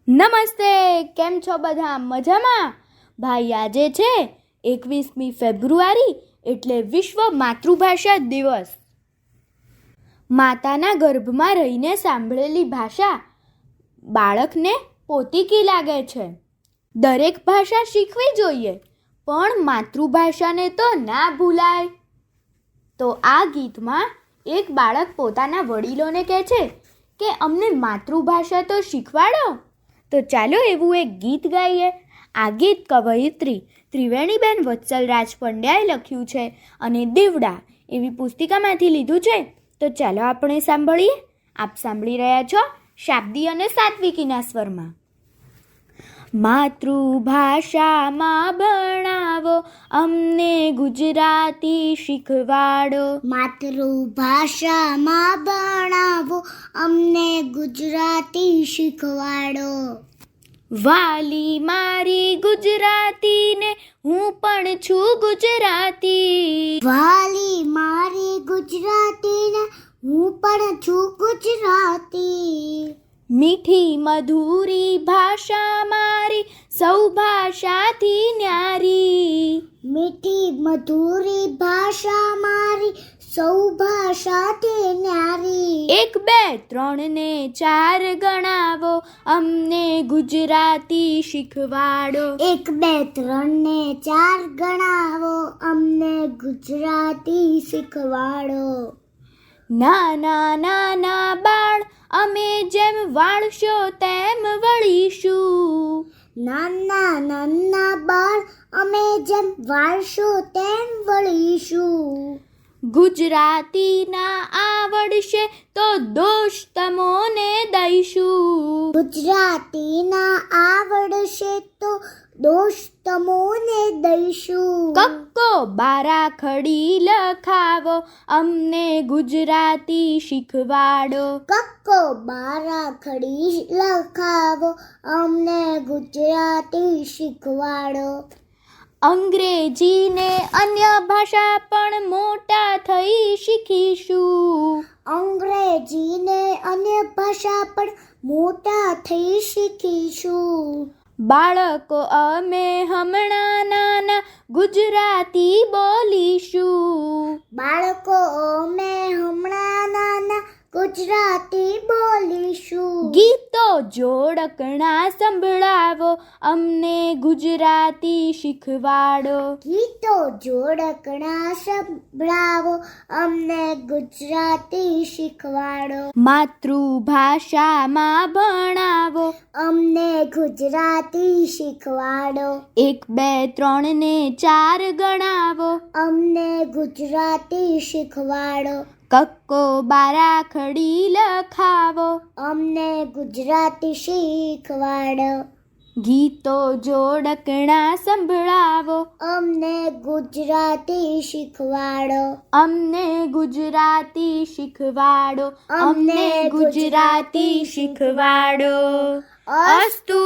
નમસ્તે, કેમ છો બધા? મજામાં? ભાઈ, આજે છે 21મી ફેબ્રુઆરી એટલે વિશ્વ માતૃભાષા દિવસ. માતાના ગર્ભમાં રહીને સાંભળેલી ભાષા બાળકને પોતીકી લાગે છે. દરેક ભાષા શીખવી જોઈએ, પણ માતૃભાષાને તો ના ભૂલાય. તો આ ગીતમાં એક બાળક પોતાના વડીલોને કહે છે કે અમને માતૃભાષા તો શીખવાડો. તો ચાલો એવું એક ગીત ગાઈએ. આ ગીત કવયિત્રી ત્રિવેણીબેન વત્સલરાજ પંડ્યાએ લખ્યું છે અને દીવડા એવી પુસ્તિકામાંથી લીધું છે. તો ચાલો આપણે સાંભળીએ. આપ સાંભળી રહ્યા છો શાબ્દી અને સાત્વિકીના સ્વરમાં. માતૃભાષામાં ભણાવો, અમને ગુજરાતી શીખવાડો. માતૃભાષામાં ભણાવો, અમને ગુજરાતી શીખવાડો. વાલી મારી ગુજરાતીને, હું પણ છું ગુજરાતી. વાલી મારી ગુજરાતીને, હું પણ છું ગુજરાતી. મીઠી મધુરી ભાષા મારી, સૌ ભાષાથી ન્યારી. મીઠી મધુરી ભાષા મારી, સૌ ભાષાથી ન્યારી. 1 2 3 ને 4 ગણાવો, અમને ગુજરાતી શીખવાડો. 1 2 3 ને 4 ગણાવો, અમને ગુજરાતી શીખવાડો. નાના નાના બાળ, અમે જેમ વાળશો તેમ વળીશું. નાના નાના બાળ, અમે જેમ વાળશો તેમ વળીશું. ગુજરાતી ના આવડશે તો દોષ તમોને દઈશું. ગુજરાતી ના આવડશે તો દોષ તમોને દઈશું. કક્કો બારા ખડી લખાવો, અમને ગુજરાતી શીખવાડો. કક્કો બારા ખડી લખાવો, અમને ગુજરાતી શીખવાડો. અંગ્રેજી ને અન્ય ભાષા પણ મોટા થઈ શીખીશું. અંગ્રેજી ને અન્ય ભાષા પણ મોટા થઈ શીખીશું. બાળકો અમે હમણાં નાના ગુજરાતી બોલીશું. બાળકો અમે હમણાં નાના ગુજરાતી બોલીશું. ગીતો જોડકણા સંભળાવો, અમને ગુજરાતી શીખવાડો. ગીતો જોડકણા સંભળાવો, અમને ગુજરાતી શીખવાડો. માતૃભાષામાં ભણાવો, અમને ગુજરાતી શીખવાડો. 1 2 3 ને 4 ગણાવો, અમને ગુજરાતી શીખવાડો. કક્કો બારા ખડી લખાવો, અમને ગુજરાતી શીખવાડો. ગીતો જોડકણા સંભળાવો, અમને ગુજરાતી શીખવાડો. અમને ગુજરાતી શીખવાડો. અમને ગુજરાતી શીખવાડો. અસ્તુ.